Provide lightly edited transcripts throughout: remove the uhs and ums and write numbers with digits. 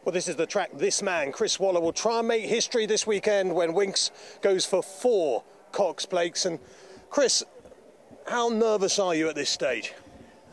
Well, this is the track this man, Chris Waller, will try and make history this weekend when Winx goes for 4 Cox Plakes. And Chris, how nervous are you at this stage?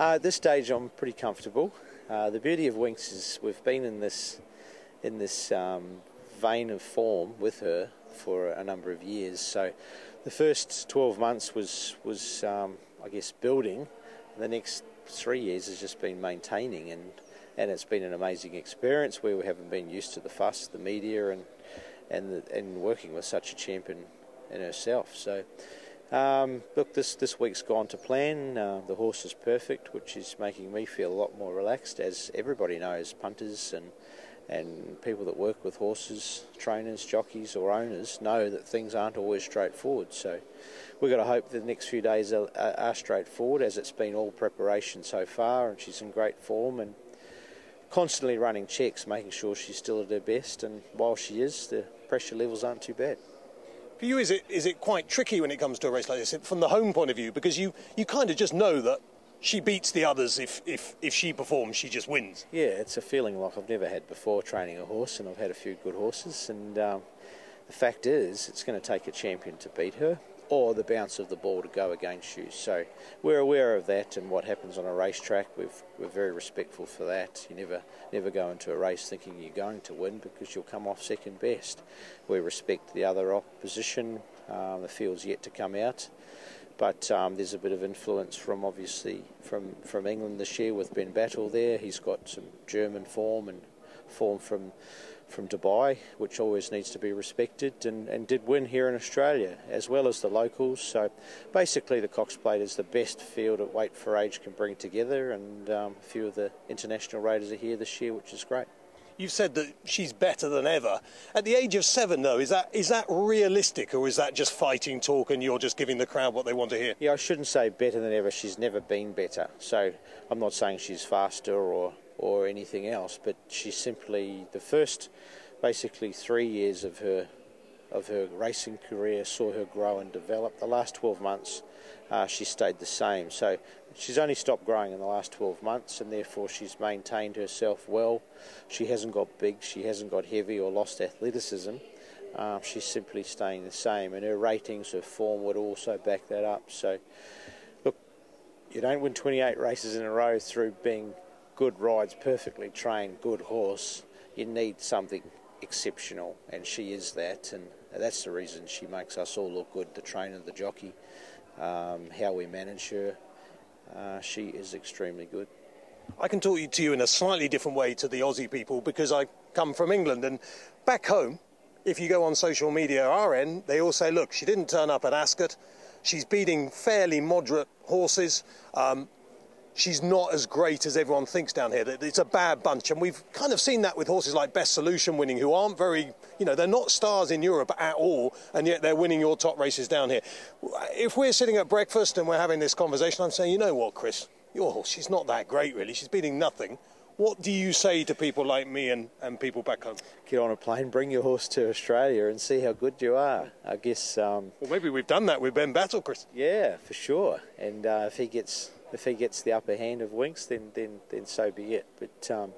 At this stage, I'm pretty comfortable. The beauty of Winx is we've been in this vein of form with her for a number of years. So the first 12 months was I guess, building. The next 3 years has just been maintaining, and it's been an amazing experience where we haven't been used to the fuss, the media, and working with such a champion in herself. So, look, this week's gone to plan. The horse is perfect, which is making me feel a lot more relaxed, as everybody knows, punters and people that work with horses, trainers, jockeys or owners, know that things aren't always straightforward. So we've got to hope that the next few days are straightforward, as it's been all preparation so far, and she's in great form and constantly running checks, making sure she's still at her best, and while she is, the pressure levels aren't too bad. For you, is it quite tricky when it comes to a race like this, from the home point of view, because you kind of just know that she beats the others. If she performs, she just wins? Yeah, it's a feeling like I've never had before training a horse, and I've had a few good horses, and the fact is it's going to take a champion to beat her, or the bounce of the ball to go against you. So we're aware of that and what happens on a racetrack. We're very respectful for that. You never go into a race thinking you're going to win, because you'll come off second best. We respect the other opposition. The field's yet to come out, but there's a bit of influence from from England this year with Ben Battle there. He's got some German form and form from Dubai, which always needs to be respected, and did win here in Australia, as well as the locals. So basically the Cox Plate is the best field at weight for age can bring together, and a few of the international raiders are here this year, which is great. You've said that she's better than ever. At the age of 7, though, is that realistic, or is that just fighting talk and you're just giving the crowd what they want to hear? Yeah, I shouldn't say better than ever. She's never been better. So I'm not saying she's faster or anything else, but she's simply the first, basically 3 years of her racing career saw her grow and develop. The last 12 months she stayed the same. So she's only stopped growing in the last 12 months, and therefore she's maintained herself well. She hasn't got big, she hasn't got heavy or lost athleticism. She's simply staying the same, and her ratings, her form would also back that up. So look, you don't win 28 races in a row through being good rides, perfectly trained, good horse. You need something exceptional, and she is that, and that's the reason she makes us all look good, the trainer, the jockey, how we manage her. She is extremely good. I can talk to you in a slightly different way to the Aussie people, because I come from England, and back home, if you go on social media, our end, they all say, look, she didn't turn up at Ascot, she's beating fairly moderate horses, she's not as great as everyone thinks down here. It's a bad bunch, and we've kind of seen that with horses like Best Solution winning, who aren't very, they're not stars in Europe at all, and yet they're winning your top races down here. If we're sitting at breakfast and we're having this conversation, I'm saying, you know what, Chris, your horse, she's not that great, really. She's beating nothing. What do you say to people like me and people back home? Get on a plane, bring your horse to Australia and see how good you are. I guess... well, maybe we've done that with Ben Battle, Chris. Yeah, for sure. And if he gets the upper hand of Winx, then so be it. But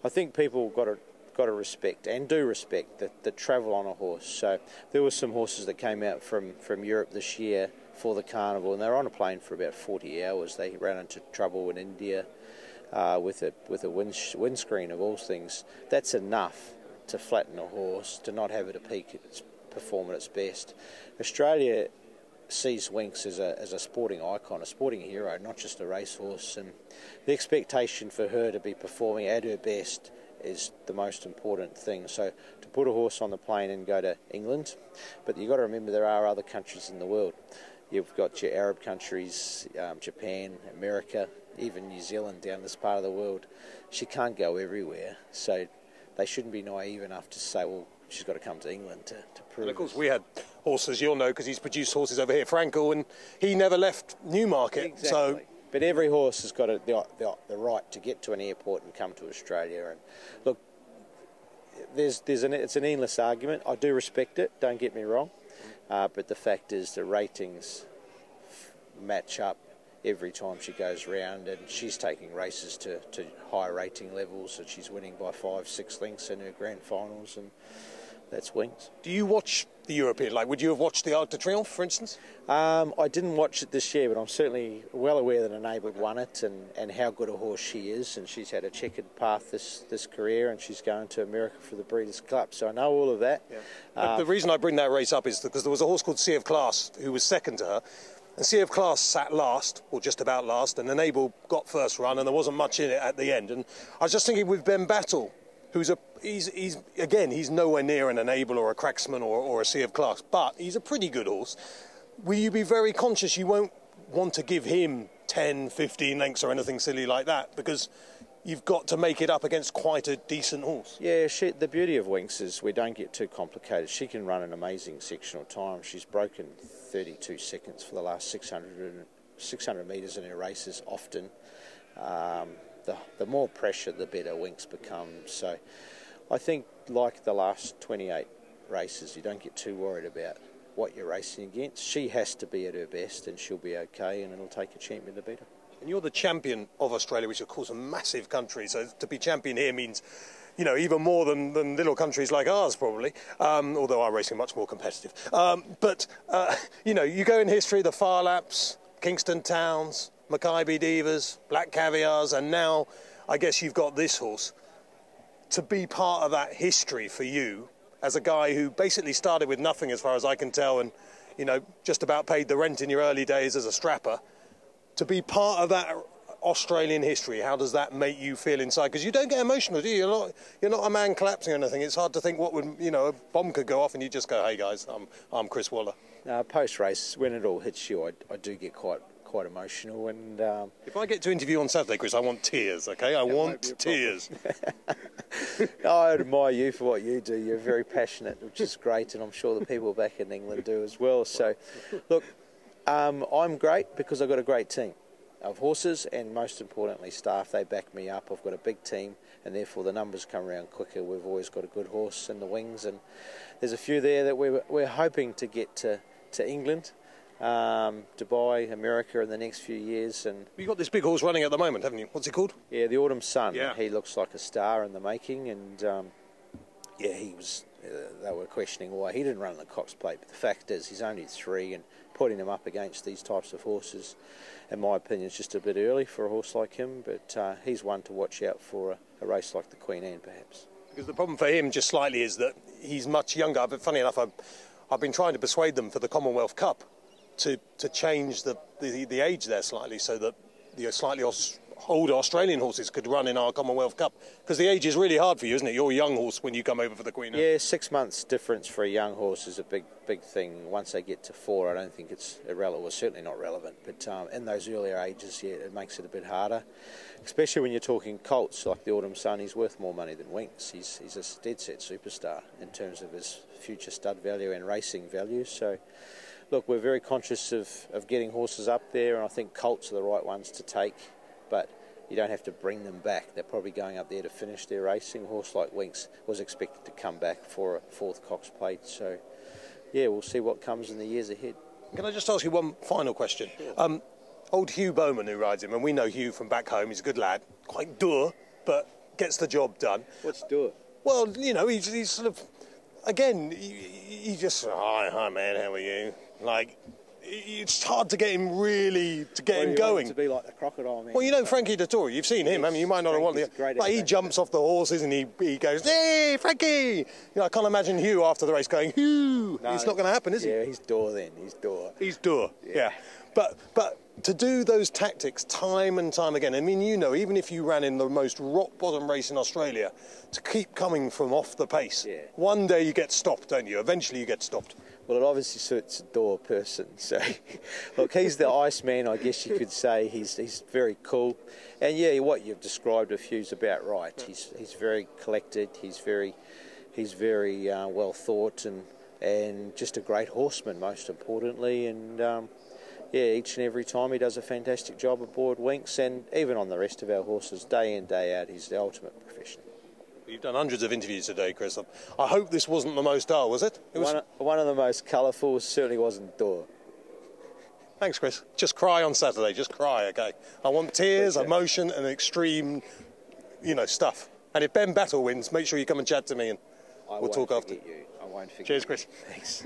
I think people got to respect, and do respect, the travel on a horse. So there were some horses that came out from Europe this year for the carnival, and they were on a plane for about 40 hours. They ran into trouble in India with a windscreen of all things. That's enough to flatten a horse, to not have it perform at its best. Australia sees Winx as a sporting icon, a sporting hero, not just a racehorse, and the expectation for her to be performing at her best is the most important thing. So to put a horse on the plane and go to England, but you've got to remember there are other countries in the world. You've got your Arab countries, Japan, America, even New Zealand down this part of the world. She can't go everywhere, so they shouldn't be naive enough to say, well, she's got to come to England to prove. And of course, we had horses, you'll know, because he's produced horses over here, Frankel, and he never left Newmarket. Exactly. So, but every horse has got the right to get to an airport and come to Australia. And look, it's an endless argument. I do respect it, don't get me wrong, but the fact is the ratings match up every time she goes round, and she's taking races to high rating levels, and she's winning by 5-6 lengths in her grand finals, and that's Winx. Do you watch the European? Like, would you have watched the Arc de Triomphe, for instance? I didn't watch it this year, but I'm certainly well aware that Enabled won it, and how good a horse she is, and she's had a checkered path this career, and she's going to America for the Breeders' Cup, so I know all of that. Yeah. The reason I bring that race up is because there was a horse called Sea of Class who was second to her, and Sea of Class sat last, or just about last, and Enable got first run, and there wasn't much in it at the end. And I was just thinking with Ben Battle, who's he's nowhere near an Enable or a Cracksman or a Sea of Class, but he's a pretty good horse. Will you be very conscious you won't want to give him 10, 15 lengths or anything silly like that, because you've got to make it up against quite a decent horse? Yeah, the beauty of Winx is we don't get too complicated. She can run an amazing sectional time. She's broken 32 seconds for the last 600 metres in her races often. The more pressure, the better Winx becomes. So I think, like the last 28 races, you don't get too worried about what you're racing against. She has to be at her best, and she'll be okay, and it'll take a champion to beat her. And you're the champion of Australia, which of course is a massive country, so to be champion here means, you know, even more than little countries like ours probably, although our racing much more competitive. You know, you go in history, the Far Laps, Kingston Towns, Mackay Divas, Black Caviars, and now I guess you've got this horse. To be part of that history for you, as a guy who basically started with nothing as far as I can tell, and, you know, just about paid the rent in your early days as a strapper, to be part of that Australian history, how does that make you feel inside? Because you don't get emotional, do you? You're not a man collapsing or anything. It's hard to think what would, you know, a bomb could go off and you just go, hey guys, I'm Chris Waller. Post-race, when it all hits you, I do get quite emotional, and if I get to interview on Saturday, Chris, I want tears, okay? I want tears. I admire you for what you do. You're very passionate, which is great, and I'm sure the people back in England do as well. So, look, I'm great because I've got a great team of horses, and most importantly staff. They back me up. I've got a big team, and therefore the numbers come around quicker. We've always got a good horse in the wings, and there's a few there that we're hoping to get to England, Dubai, America in the next few years. And you've got this big horse running at the moment, haven't you? What's he called? Yeah, the Autumn Sun. Yeah. He looks like a star in the making, and yeah, he was. They were questioning why he didn't run the Cox Plate, but the fact is he's only 3, and putting him up against these types of horses, in my opinion, is just a bit early for a horse like him. But he's one to watch out for a race like the Queen Anne, perhaps. Because the problem for him, just slightly, is that he's much younger. But funny enough, I've been trying to persuade them for the Commonwealth Cup to change the age there slightly, so that the slightly older Australian horses could run in our Commonwealth Cup, because the age is really hard for you, isn't it? You're a young horse when you come over for the Queen Anne. Yeah, 6 months difference for a young horse is a big thing. Once they get to 4, I don't think it's irrelevant, well, certainly not relevant, but in those earlier ages, yeah, it makes it a bit harder, especially when you're talking colts like the Autumn Sun. He's worth more money than Winx. He's a dead set superstar in terms of his future stud value and racing value. So look, we're very conscious of getting horses up there, and I think colts are the right ones to take, but you don't have to bring them back. They're probably going up there to finish their racing. A horse like Winx was expected to come back for a 4th Cox Plate, so yeah, we'll see what comes in the years ahead. Can I just ask you one final question? Sure. Old Hugh Bowman, who rides him, and we know Hugh from back home, he's a good lad, quite dour, but gets the job done. What's dour? Well, you know, he's sort of, again, he just, hi man, how are you? Like, it's hard to get him really, to get him going. To be like the crocodile man. Well, you know Frankie Dettori, you've seen him, I mean, you might not have wanted the... Like, he jumps off the horses and he goes, hey, Frankie! You know, I can't imagine Hugh after the race going, Hugh! No, it's not going to happen, is he? Yeah, he's dour then, he's dour. He's dour, yeah. But to do those tactics time and time again, I mean, you know, even if you ran in the most rock-bottom race in Australia, to keep coming from off the pace, one day you get stopped, don't you? Eventually you get stopped. Well, it obviously suits a dour person. So, look, he's the Iceman, I guess you could say. He's very cool, and yeah, what you've described of Hugh's about right. He's very collected. He's very well thought, and just a great horseman, most importantly. And yeah, each and every time he does a fantastic job aboard Winx, and even on the rest of our horses, day in, day out, he's the ultimate professional. You've done hundreds of interviews today, Chris. I hope this wasn't the most dull, was it? One of the most colourful. Certainly wasn't dull. Thanks, Chris. Just cry on Saturday. Just cry, okay? I want tears, Pleasure. emotion, and extreme, stuff. And if Ben Battle wins, make sure you come and chat to me, and we'll talk after. I won't forget Cheers, you. Chris. Thanks.